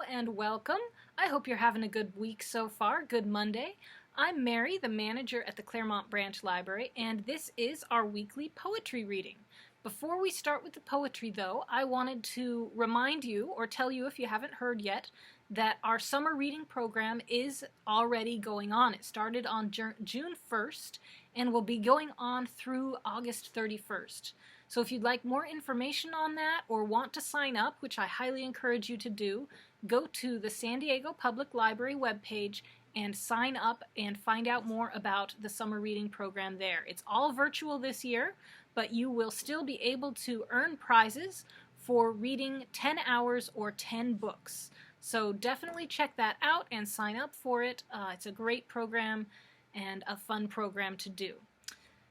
and welcome. I hope you're having a good week so far. Good Monday. I'm Mary, the manager at the Claremont Branch Library, and this is our weekly poetry reading. Before we start with the poetry, though, I wanted to remind you, or tell you if you haven't heard yet, that our summer reading program is already going on. It started on June 1st and will be going on through August 31st. So if you'd like more information on that or want to sign up, which I highly encourage you to do, go to the San Diego Public Library webpage and sign up and find out more about the summer reading program there. It's all virtual this year, but you will still be able to earn prizes for reading 10 hours or 10 books. So definitely check that out and sign up for it. It's a great program and a fun program to do.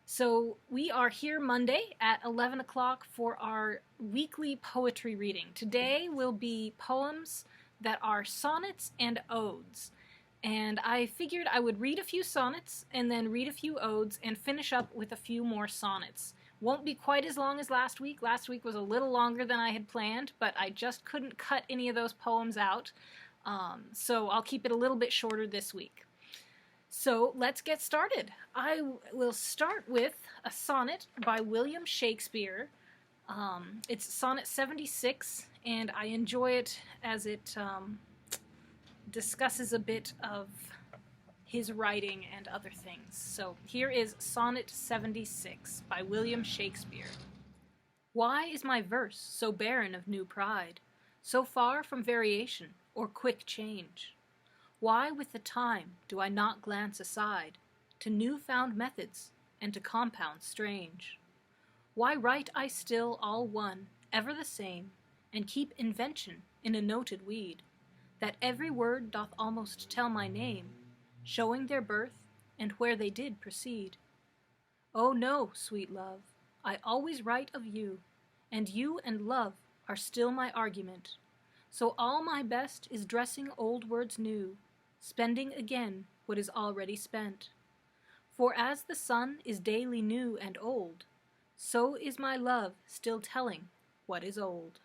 So we are here Monday at 11 o'clock for our weekly poetry reading. Today will be poems that are sonnets and odes. And I figured I would read a few sonnets and then read a few odes and finish up with a few more sonnets. Won't be quite as long as last week. Last week was a little longer than I had planned, but I just couldn't cut any of those poems out. So I'll keep it a little bit shorter this week. So let's get started. I will start with a sonnet by William Shakespeare. It's Sonnet 76, and I enjoy it as it discusses a bit of his writing and other things. So here is Sonnet 76 by William Shakespeare. Why is my verse so barren of new pride, so far from variation or quick change? Why with the time do I not glance aside to new-found methods and to compounds strange? Why write I still all one, ever the same, and keep invention in a noted weed, that every word doth almost tell my name, showing their birth and where they did proceed? Oh no, sweet love, I always write of you, and you and love are still my argument. So all my best is dressing old words new, spending again what is already spent. For as the sun is daily new and old, so is my love still telling what is old.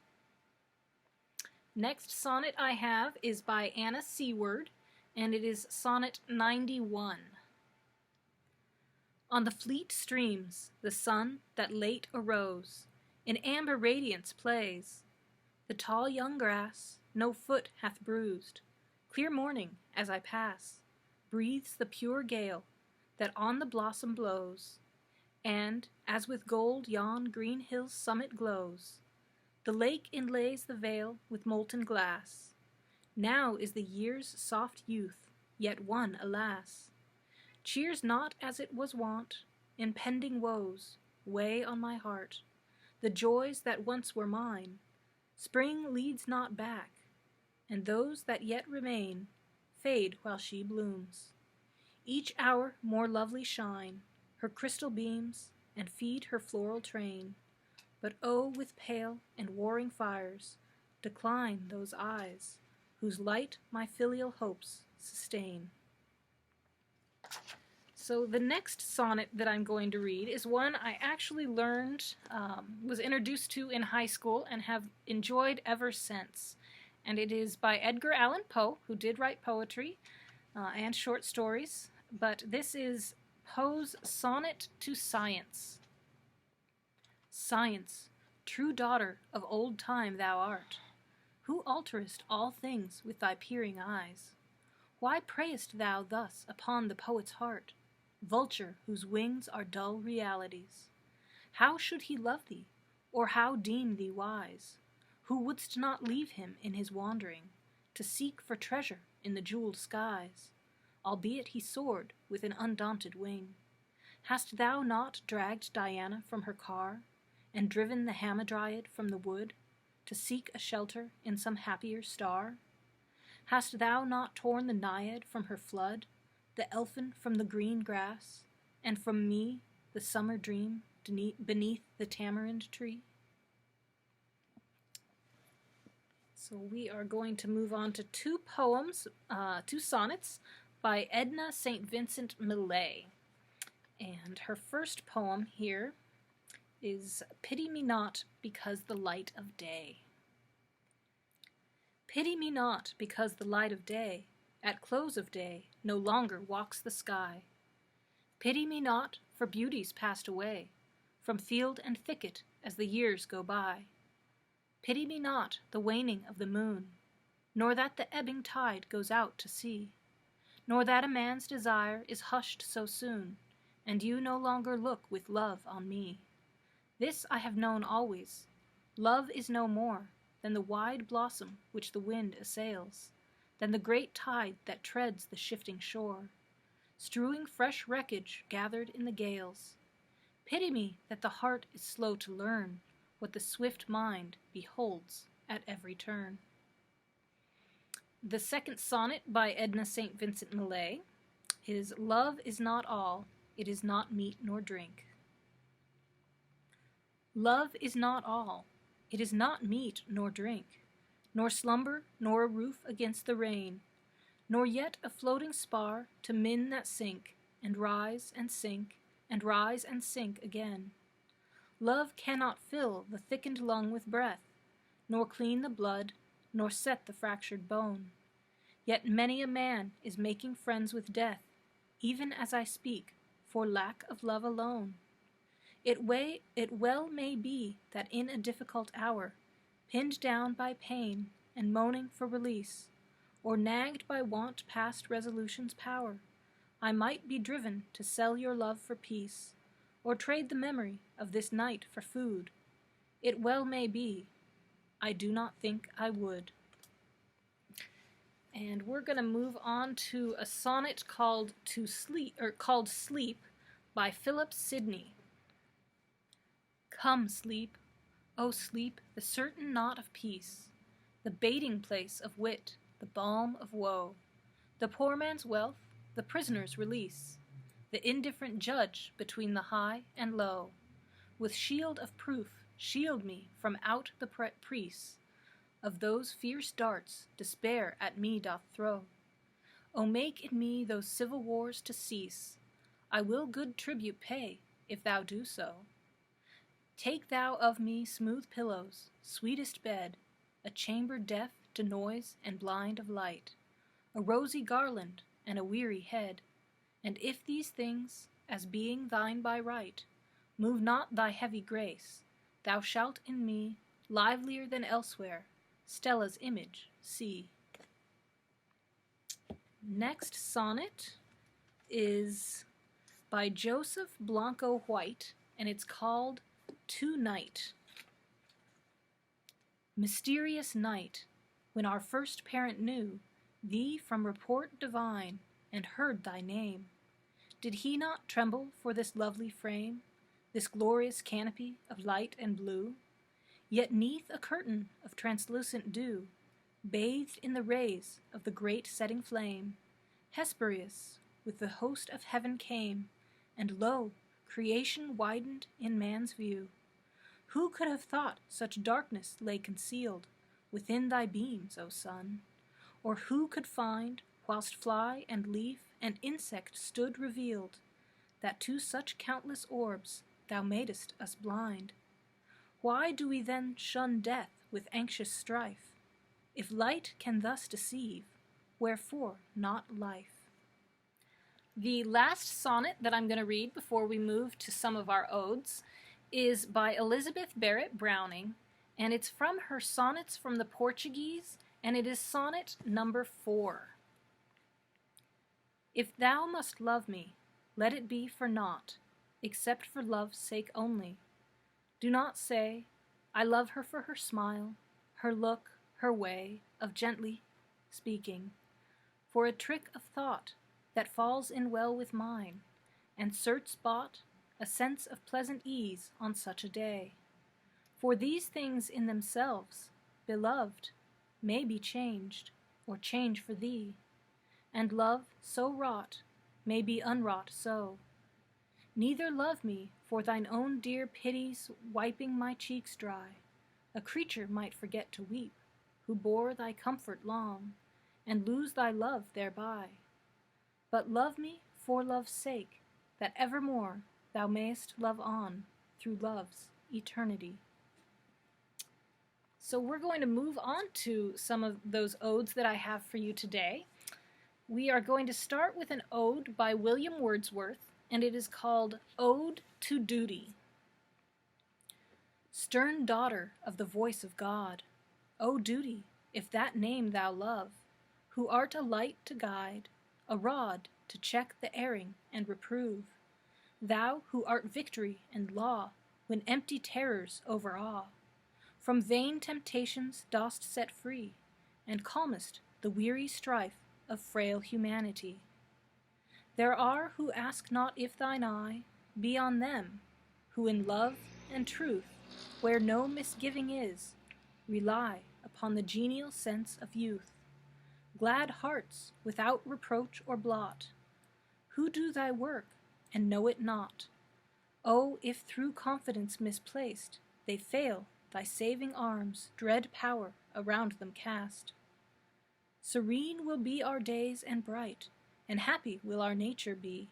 Next sonnet I have is by Anna Seward, and it is Sonnet 91. On the fleet streams the sun that late arose in amber radiance plays. The tall young grass no foot hath bruised. Clear morning, as I pass, breathes the pure gale that on the blossom blows, and, as with gold yon green hill's summit glows, the lake inlays the vale with molten glass. Now is the year's soft youth, yet one, alas, cheers not as it was wont. Impending woes weigh on my heart, the joys that once were mine. Spring leads not back, and those that yet remain fade while she blooms. Each hour more lovely shine her crystal beams and feed her floral train. But oh, with pale and warring fires decline those eyes whose light my filial hopes sustain. So the next sonnet that I'm going to read is one I actually learned, was introduced to in high school and have enjoyed ever since. And it is by Edgar Allan Poe, who did write poetry and short stories, but this is Poe's Sonnet to Science. Science, true daughter of old time thou art, who alterest all things with thy peering eyes. Why preyest thou thus upon the poet's heart, vulture whose wings are dull realities? How should he love thee, or how deem thee wise, who wouldst not leave him in his wandering, to seek for treasure in the jeweled skies, albeit he soared with an undaunted wing? Hast thou not dragged Diana from her car, and driven the Hamadryad from the wood, to seek a shelter in some happier star? Hast thou not torn the Naiad from her flood, the elfin from the green grass, and from me the summer dream beneath the tamarind tree? So we are going to move on to two poems, two sonnets by Edna St. Vincent Millay. And her first poem here is Pity Me Not Because the Light of Day. Pity me not, because the light of day, at close of day, no longer walks the sky. Pity me not, for beauties passed away, from field and thicket as the years go by. Pity me not the waning of the moon, nor that the ebbing tide goes out to sea, nor that a man's desire is hushed so soon, and you no longer look with love on me. This I have known always. Love is no more than the wide blossom which the wind assails, than the great tide that treads the shifting shore, strewing fresh wreckage gathered in the gales. Pity me that the heart is slow to learn what the swift mind beholds at every turn. The second sonnet by Edna St. Vincent Millay is Love is not all, it is not meat nor drink. Love is not all, it is not meat nor drink, nor slumber, nor a roof against the rain, nor yet a floating spar to men that sink, and rise and sink, and rise and sink again. Love cannot fill the thickened lung with breath, nor clean the blood, nor set the fractured bone. Yet many a man is making friends with death, even as I speak, for lack of love alone. It well may be that in a difficult hour, pinned down by pain and moaning for release, or nagged by want past resolution's power, I might be driven to sell your love for peace, or trade the memory of this night for food. It well may be, I do not think I would. And we're going to move on to a sonnet called Sleep by Philip Sidney. Come, sleep, O sleep, the certain knot of peace, the baiting place of wit, the balm of woe, the poor man's wealth, the prisoner's release, the indifferent judge between the high and low. With shield of proof, shield me from out the prease of those fierce darts despair at me doth throw. O make in me those civil wars to cease, I will good tribute pay, if thou do so. Take thou of me smooth pillows, sweetest bed, a chamber deaf to noise and blind of light, a rosy garland and a weary head, and if these things, as being thine by right, move not thy heavy grace, thou shalt in me, livelier than elsewhere, Stella's image see. Next sonnet is by Joseph Blanco White, and it's called To Night. Mysterious night, when our first parent knew thee from report divine, and heard thy name, did he not tremble for this lovely frame, this glorious canopy of light and blue? Yet neath a curtain of translucent dew, bathed in the rays of the great setting flame, Hesperius with the host of heaven came, and lo, creation widened in man's view. Who could have thought such darkness lay concealed within thy beams, O sun? Or who could find, whilst fly and leaf and insect stood revealed, that to such countless orbs thou madest us blind? Why do we then shun death with anxious strife? If light can thus deceive, wherefore not life? The last sonnet that I'm going to read before we move to some of our odes is by Elizabeth Barrett Browning, and it's from her Sonnets from the Portuguese, and it is sonnet number 4. If thou must love me, let it be for naught, except for love's sake only. Do not say, I love her for her smile, her look, her way of gently speaking, for a trick of thought that falls in well with mine, and certes bought a sense of pleasant ease on such a day. For these things in themselves, beloved, may be changed, or change for thee, and love so wrought may be unwrought so. Neither love me for thine own dear pity's wiping my cheeks dry. A creature might forget to weep, who bore thy comfort long, and lose thy love thereby. But love me for love's sake, that evermore thou mayest love on through love's eternity. So we're going to move on to some of those odes that I have for you today. We are going to start with an ode by William Wordsworth, and it is called Ode to Duty. Stern daughter of the voice of God, O Duty, if that name thou love, who art a light to guide, a rod to check the erring and reprove, thou who art victory and law, when empty terrors overawe, from vain temptations dost set free, and calmest the weary strife of frail humanity. There are who ask not if thine eye be on them, who in love and truth, where no misgiving is, rely upon the genial sense of youth, glad hearts without reproach or blot, who do thy work and know it not. Oh, if through confidence misplaced they fail, thy saving arms dread power around them cast. Serene will be our days and bright, and happy will our nature be,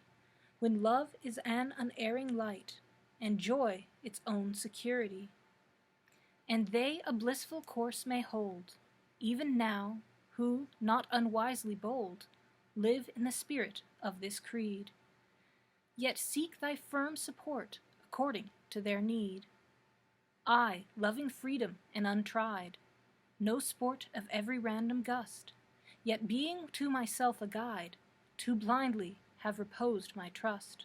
when love is an unerring light, and joy its own security. And they a blissful course may hold, even now, who, not unwisely bold, live in the spirit of this creed, yet seek thy firm support according to their need. I, loving freedom and untried, no sport of every random gust, yet being to myself a guide, too blindly have reposed my trust.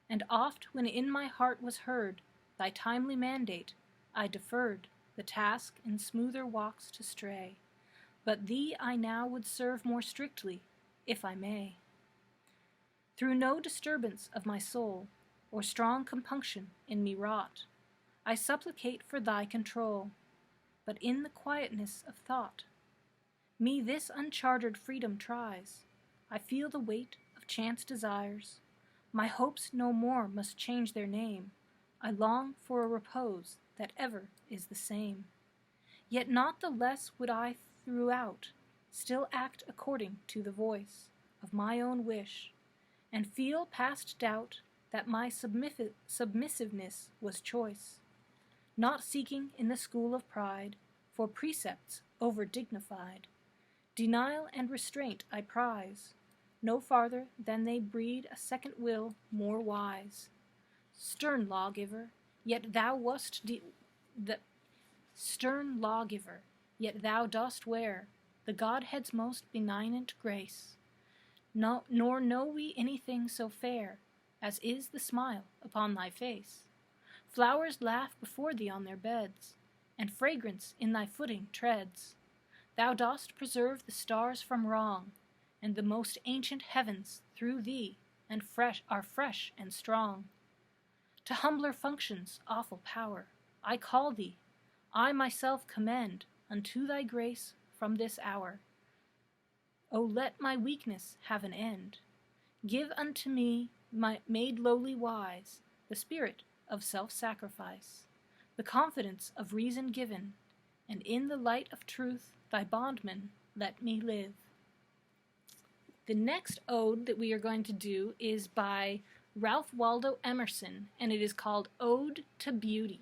And oft when in my heart was heard thy timely mandate, I deferred the task in smoother walks to stray, but thee I now would serve more strictly, if I may. Through no disturbance of my soul, or strong compunction in me wrought, I supplicate for thy control, but in the quietness of thought. Me this unchartered freedom tries, I feel the weight of chance desires, my hopes no more must change their name, I long for a repose that ever is the same. Yet not the less would I throughout still act according to the voice of my own wish, and feel past doubt that my submissiveness was choice, not seeking in the school of pride for precepts over-dignified. Denial and restraint I prize, no farther than they breed a second will more wise. Stern lawgiver, yet thou dost wear the Godhead's most benignant grace. No, nor know we anything so fair as is the smile upon thy face. Flowers laugh before thee on their beds, and fragrance in thy footing treads. Thou dost preserve the stars from wrong, and the most ancient heavens through thee are fresh and strong. To humbler functions, awful power, I call thee, I myself commend unto thy grace from this hour. O let my weakness have an end. Give unto me, made lowly wise, the spirit of self-sacrifice, the confidence of reason given, and in the light of truth thy bondman let me live. The next ode that we are going to do is by Ralph Waldo Emerson, and it is called Ode to Beauty.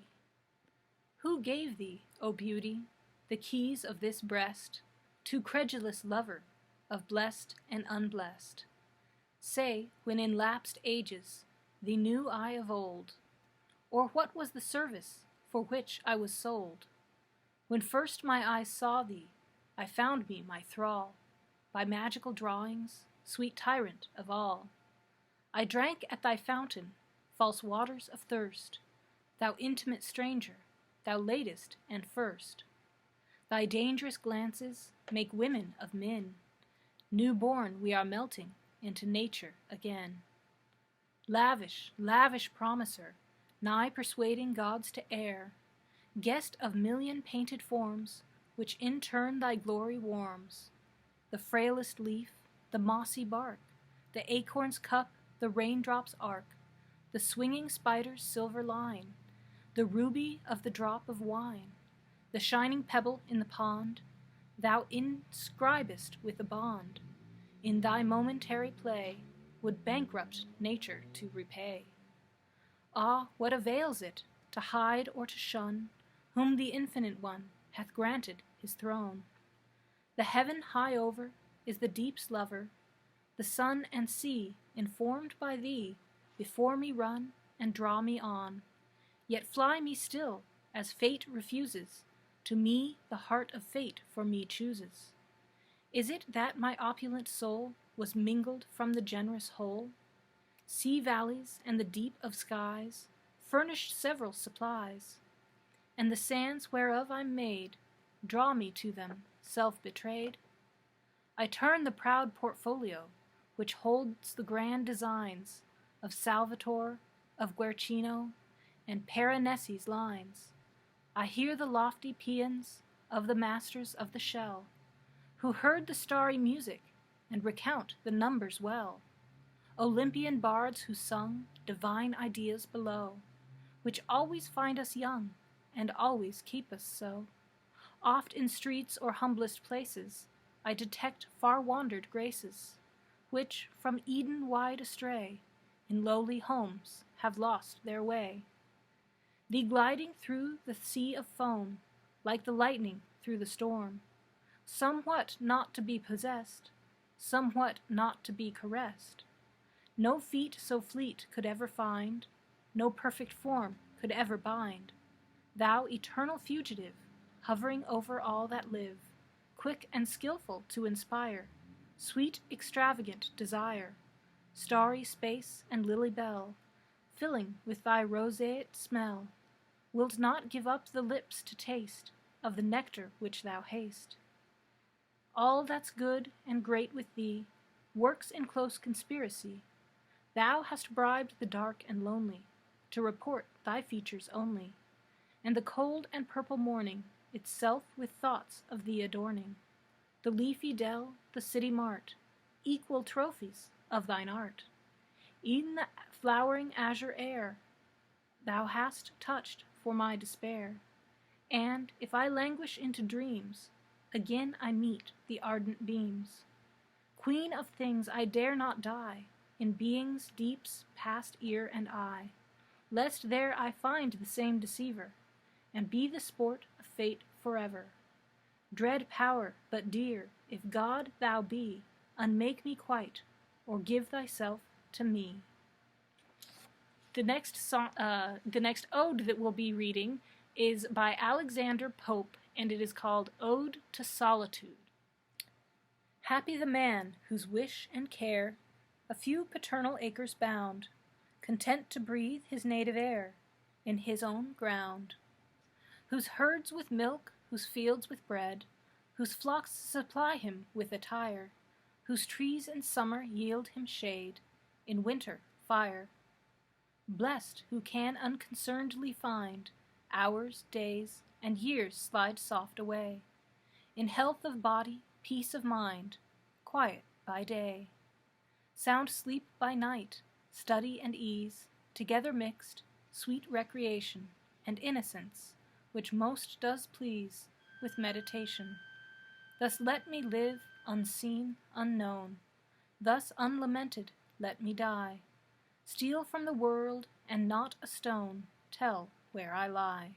Who gave thee, O beauty, the keys of this breast, to credulous lover of blessed and unblessed? Say, when in lapsed ages thee knew I of old, or what was the service for which I was sold? When first my eyes saw thee, I found me my thrall, by magical drawings, sweet tyrant of all. I drank at thy fountain, false waters of thirst, thou intimate stranger, thou latest and first. Thy dangerous glances make women of men, new born we are melting into nature again. Lavish, lavish promiser, nigh persuading gods to err, guest of million painted forms, which in turn thy glory warms, the frailest leaf, the mossy bark, the acorn's cup, the raindrop's arc, the swinging spider's silver line, the ruby of the drop of wine, the shining pebble in the pond, thou inscribest with a bond, in thy momentary play, would bankrupt nature to repay. Ah, what avails it, to hide or to shun, whom the Infinite One hath granted his throne. The heaven high over is the deep's lover, the sun and sea, informed by thee, before me run and draw me on, yet fly me still, as fate refuses, to me the heart of fate for me chooses. Is it that my opulent soul was mingled from the generous whole? Sea valleys and the deep of skies furnished several supplies, and the sands whereof I'm made draw me to them, self-betrayed. I turn the proud portfolio, which holds the grand designs of Salvator, of Guercino, and Piranesi's lines. I hear the lofty paeans of the masters of the shell, who heard the starry music and recount the numbers well. Olympian bards who sung divine ideas below, which always find us young and always keep us so. Oft in streets or humblest places I detect far-wandered graces, which, from Eden wide astray, in lowly homes have lost their way. Thee gliding through the sea of foam, like the lightning through the storm, somewhat not to be possessed, somewhat not to be caressed. No feet so fleet could ever find, no perfect form could ever bind. Thou eternal fugitive, hovering over all that live, quick and skillful to inspire, sweet extravagant desire, starry space and lily bell, filling with thy roseate smell, wilt not give up the lips to taste of the nectar which thou hast. All that's good and great with thee works in close conspiracy. Thou hast bribed the dark and lonely to report thy features only, and the cold and purple morning itself with thoughts of thee adorning. The leafy dell, the city mart, equal trophies of thine art. E'en the flowering azure air thou hast touched for my despair, and if I languish into dreams, again I meet the ardent beams. Queen of things, I dare not die in being's deeps past ear and eye, lest there I find the same deceiver, and be the sport of fate forever. Dread power, but dear, if God thou be, unmake me quite, or give thyself to me. The next ode that we'll be reading is by Alexander Pope, and it is called Ode to Solitude. Happy the man whose wish and care a few paternal acres bound, content to breathe his native air in his own ground, whose herds with milk, whose fields with bread, whose flocks supply him with attire, whose trees in summer yield him shade, in winter fire. Blessed who can unconcernedly find hours, days, and years slide soft away, in health of body, peace of mind, quiet by day, sound sleep by night, study and ease, together mixed, sweet recreation, and innocence, which most does please, with meditation. Thus let me live, unseen, unknown, thus unlamented let me die, steal from the world, and not a stone tell where I lie.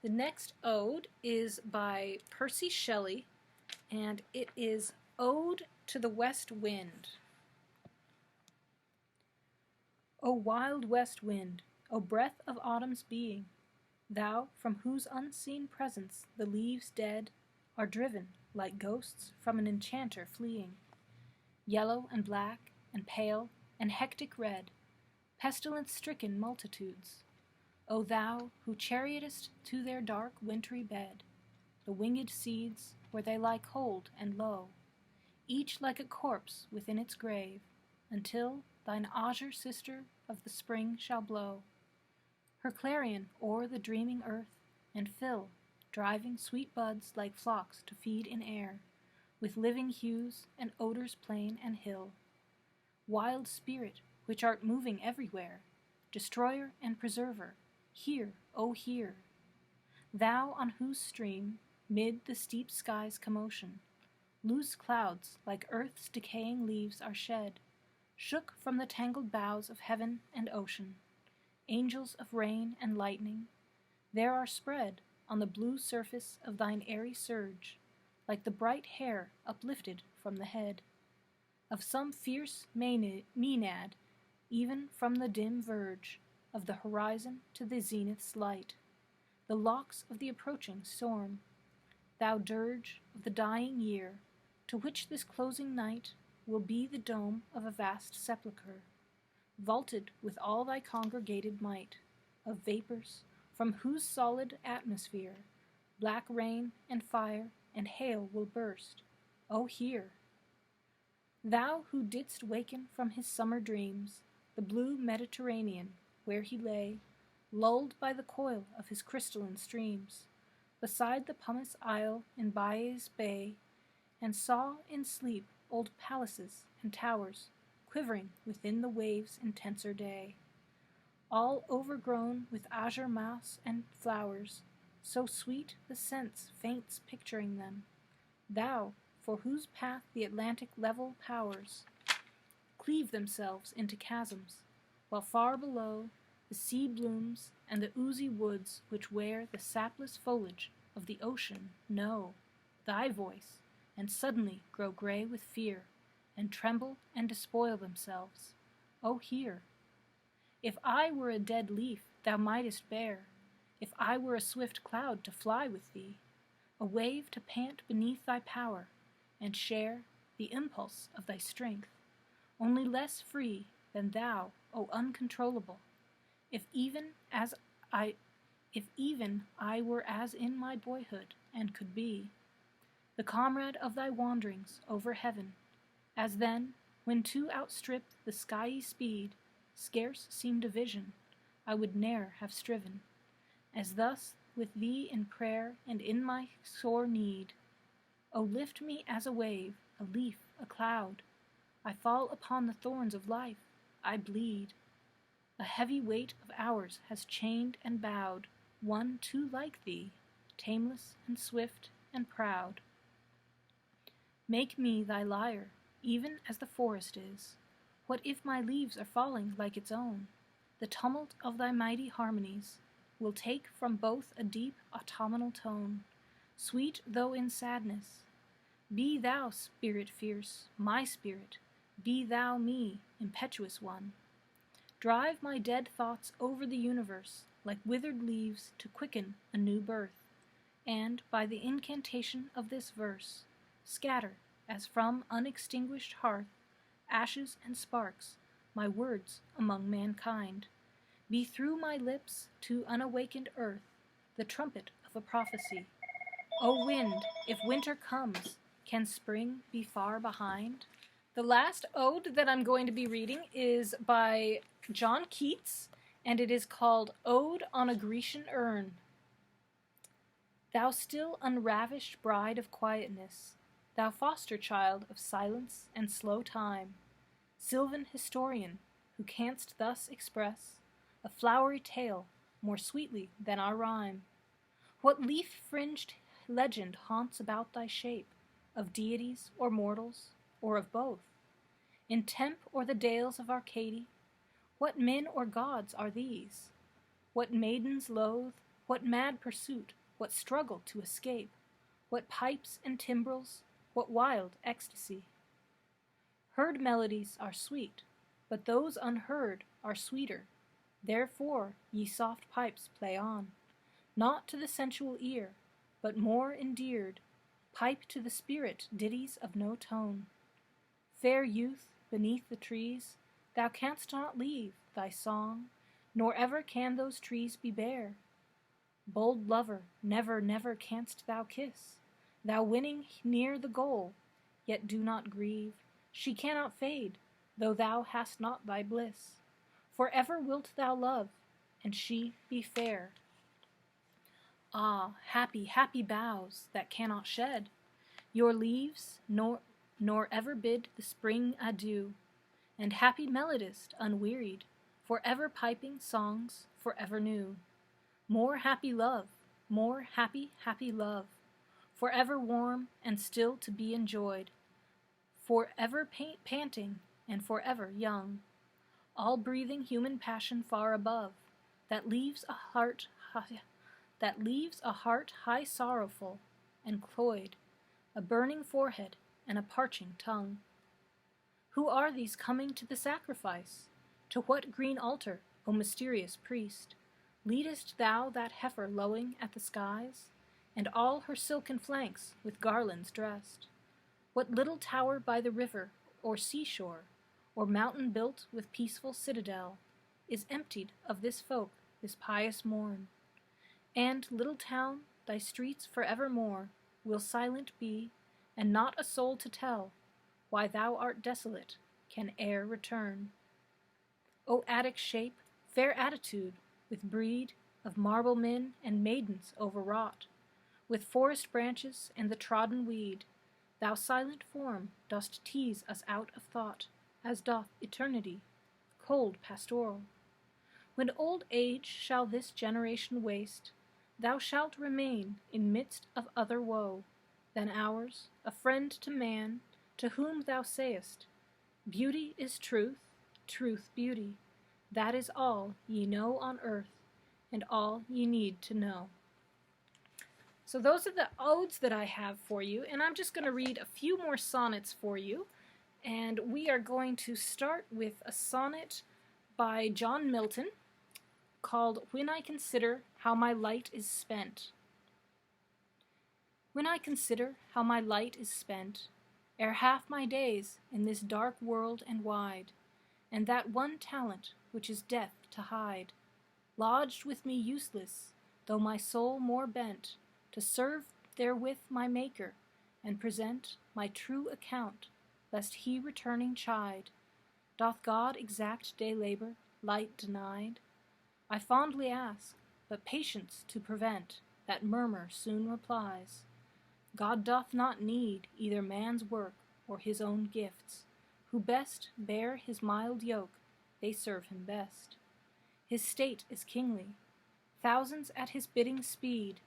The next ode is by Percy Shelley, and it is Ode to the West Wind. O wild west wind, O breath of autumn's being, thou from whose unseen presence the leaves dead are driven like ghosts from an enchanter fleeing, yellow and black and pale and hectic red, pestilence-stricken multitudes, O thou who chariotest to their dark wintry bed the winged seeds where they lie cold and low, each like a corpse within its grave, until thine azure sister of the spring shall blow her clarion o'er the dreaming earth, and fill driving sweet buds like flocks to feed in air with living hues and odors plain and hill. Wild spirit, which art moving everywhere, destroyer and preserver, hear, O hear! Thou on whose stream, mid the steep sky's commotion, loose clouds like earth's decaying leaves are shed, shook from the tangled boughs of heaven and ocean, angels of rain and lightning, there are spread on the blue surface of thine airy surge, like the bright hair uplifted from the head of some fierce Maenad, even from the dim verge of the horizon to the zenith's light, the locks of the approaching storm, thou dirge of the dying year, to which this closing night will be the dome of a vast sepulchre, vaulted with all thy congregated might of vapors, from whose solid atmosphere black rain and fire and hail will burst. O hear! Thou who didst waken from his summer dreams the blue Mediterranean, where he lay, lulled by the coil of his crystalline streams, beside the pumice isle in Baiae's bay, and saw in sleep old palaces and towers quivering within the waves' intenser day, all overgrown with azure moss and flowers, so sweet the sense faints picturing them, thou, for whose path the Atlantic level powers cleave themselves into chasms, while far below the sea blooms and the oozy woods which wear the sapless foliage of the ocean know thy voice, and suddenly grow gray with fear, and tremble and despoil themselves. O hear! If I were a dead leaf thou mightest bear, if I were a swift cloud to fly with thee, a wave to pant beneath thy power, and share the impulse of thy strength, only less free than thou, O uncontrollable, if even I were as in my boyhood, and could be the comrade of thy wanderings over heaven, as then, when to outstrip the skyey speed scarce seemed a vision, I would ne'er have striven, as thus with thee in prayer and in my sore need. O lift me as a wave, a leaf, a cloud. I fall upon the thorns of life, I bleed. A heavy weight of hours has chained and bowed one too like thee, tameless and swift and proud. Make me thy lyre, even as the forest is. What if my leaves are falling like its own? The tumult of thy mighty harmonies will take from both a deep autumnal tone, sweet though in sadness. Be thou, spirit fierce, my spirit, be thou me, impetuous one. Drive my dead thoughts over the universe like withered leaves to quicken a new birth, and by the incantation of this verse scatter, as from unextinguished hearth, ashes and sparks, my words among mankind. Be through my lips to unawakened earth the trumpet of a prophecy. O wind, if winter comes, can spring be far behind? The last ode that I'm going to be reading is by John Keats, and it is called Ode on a Grecian Urn. Thou still unravished bride of quietness, thou foster child of silence and slow time, sylvan historian, who canst thus express a flowery tale more sweetly than our rhyme, what leaf-fringed legend haunts about thy shape, of deities or mortals, or of both? In Tempe or the dales of Arcady, what men or gods are these? What maidens loathe, what mad pursuit, what struggle to escape, what pipes and timbrels, what wild ecstasy? Heard melodies are sweet, but those unheard are sweeter. Therefore, ye soft pipes, play on, not to the sensual ear, but more endeared, pipe to the spirit ditties of no tone. Fair youth, beneath the trees, thou canst not leave thy song, nor ever can those trees be bare. Bold lover, never, never canst thou kiss, thou winning near the goal, yet do not grieve, she cannot fade, though thou hast not thy bliss. For ever wilt thou love, and she be fair. Ah, happy, happy boughs that cannot shed your leaves, nor ever bid the spring adieu, and happy melodist unwearied, for ever piping songs forever new. More happy love, more happy, happy love, forever warm and still to be enjoyed, forever panting and forever young, all breathing human passion far above, that leaves a heart that leaves a heart high sorrowful, and cloyed, a burning forehead, and a parching tongue. Who are these coming to the sacrifice? To what green altar, O mysterious priest, leadest thou that heifer lowing at the skies, and all her silken flanks with garlands dressed? What little tower by the river, or seashore, or mountain built with peaceful citadel, is emptied of this folk this pious morn? And, little town, thy streets forevermore will silent be, and not a soul to tell why thou art desolate can e'er return. O Attic shape, fair attitude, with breed of marble men and maidens overwrought, with forest branches and the trodden weed, thou silent form dost tease us out of thought, as doth eternity, cold pastoral. When old age shall this generation waste, thou shalt remain in midst of other woe than ours, a friend to man, to whom thou sayest, beauty is truth, truth beauty. That is all ye know on earth, and all ye need to know. So those are the odes that I have for you, and I'm just going to read a few more sonnets for you. And we are going to start with a sonnet by John Milton called When I Consider How My Light is Spent. When I consider how my light is spent, ere half my days in this dark world and wide, and that one talent which is death to hide, lodged with me useless, though my soul more bent to serve therewith my Maker, and present my true account, lest he returning chide, doth God exact day labor, light denied? I fondly ask, but patience to prevent, that murmur soon replies, God doth not need either man's work or his own gifts, who best bear his mild yoke, they serve him best. His state is kingly, thousands at his bidding speed,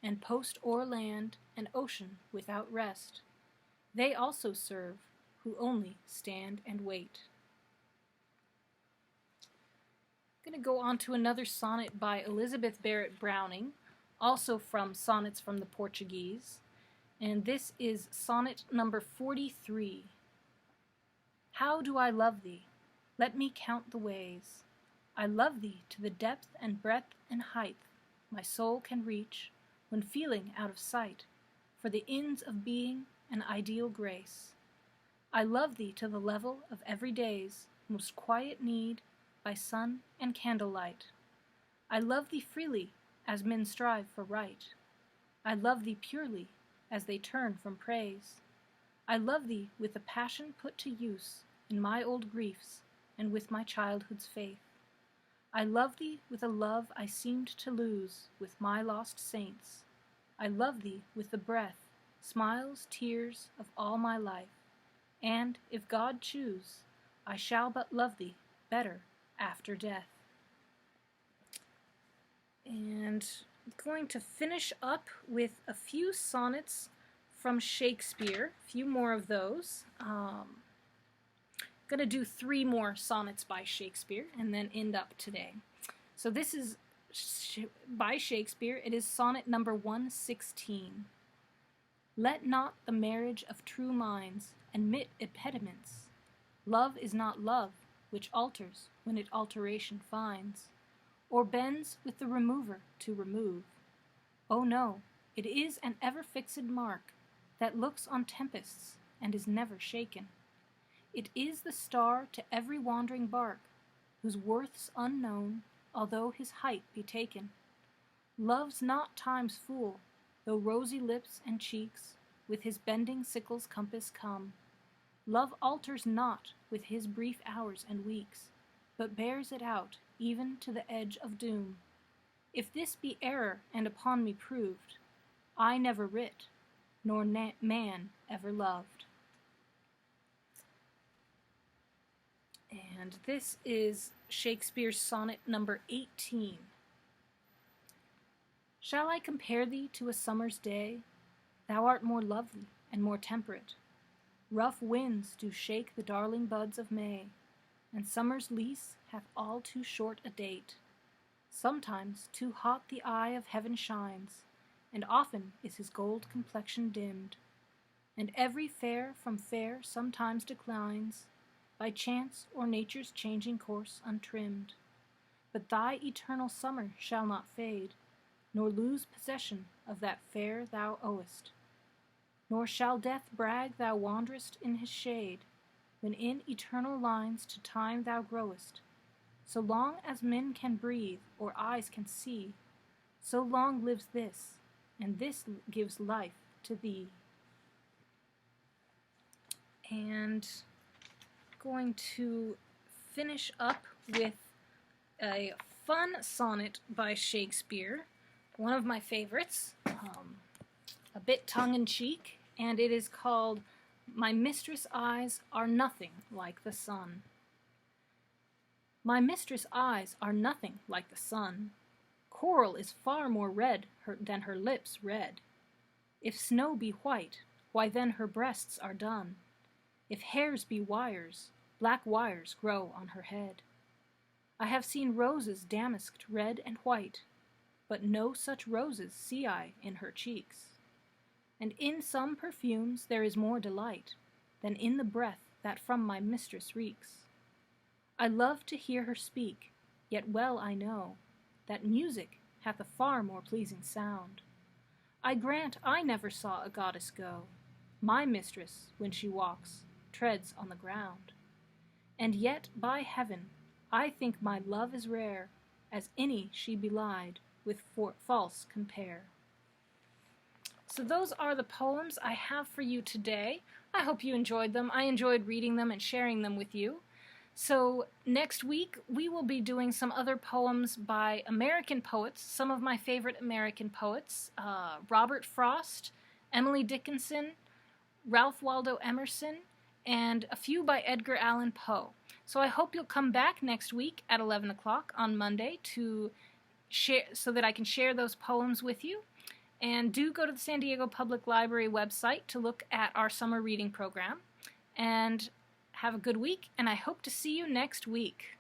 and post o'er land and ocean without rest. They also serve, who only stand and wait. I'm going to go on to another sonnet by Elizabeth Barrett Browning, also from Sonnets from the Portuguese, and this is sonnet number 43. How do I love thee? Let me count the ways. I love thee to the depth and breadth and height my soul can reach, when feeling out of sight, for the ends of being an ideal grace. I love thee to the level of every day's most quiet need, by sun and candlelight. I love thee freely, as men strive for right. I love thee purely, as they turn from praise. I love thee with a passion put to use in my old griefs, and with my childhood's faith. I love thee with a love I seemed to lose with my lost saints. I love thee with the breath, smiles, tears of all my life, and, if God choose, I shall but love thee better after death. And I'm going to finish up with a few sonnets from Shakespeare, a few more of those. I'm going to do 3 more sonnets by Shakespeare and then end up today. So this is by Shakespeare. It is sonnet number 116. Let not the marriage of true minds admit impediments. Love is not love, which alters when it alteration finds, or bends with the remover to remove. Oh no, it is an ever-fixed mark, that looks on tempests and is never shaken. It is the star to every wandering bark, whose worth's unknown, although his height be taken. Love's not time's fool, though rosy lips and cheeks with his bending sickle's compass come. Love alters not with his brief hours and weeks, but bears it out even to the edge of doom. If this be error and upon me proved, I never writ, nor man ever loved. And this is Shakespeare's sonnet number 18. Shall I compare thee to a summer's day? Thou art more lovely and more temperate. Rough winds do shake the darling buds of May, and summer's lease hath all too short a date. Sometimes too hot the eye of heaven shines, and often is his gold complexion dimmed, and every fair from fair sometimes declines, by chance or nature's changing course untrimmed. But thy eternal summer shall not fade, nor lose possession of that fair thou owest. Nor shall death brag thou wanderest in his shade, when in eternal lines to time thou growest. So long as men can breathe, or eyes can see, so long lives this, and this gives life to thee. And going to finish up with a fun sonnet by Shakespeare, one of my favorites, a bit tongue-in-cheek, and it is called My Mistress' Eyes Are Nothing Like the Sun. My mistress' eyes are nothing like the sun. Coral is far more red than her lips red. If snow be white, why then her breasts are dun. If hairs be wires, black wires grow on her head. I have seen roses damasked red and white, but no such roses see I in her cheeks. And in some perfumes there is more delight than in the breath that from my mistress reeks. I love to hear her speak, yet well I know that music hath a far more pleasing sound. I grant I never saw a goddess go. My mistress, when she walks, treads on the ground. And yet, by heaven, I think my love as rare as any she belied with false compare. So those are the poems I have for you today. I hope you enjoyed them. I enjoyed reading them and sharing them with you. So next week we will be doing some other poems by American poets, some of my favorite American poets, Robert Frost, Emily Dickinson, Ralph Waldo Emerson, and a few by Edgar Allan Poe. So I hope you'll come back next week at 11 o'clock on Monday to share, so that I can share those poems with you. And do go to the San Diego Public Library website to look at our summer reading program. And have a good week, and I hope to see you next week.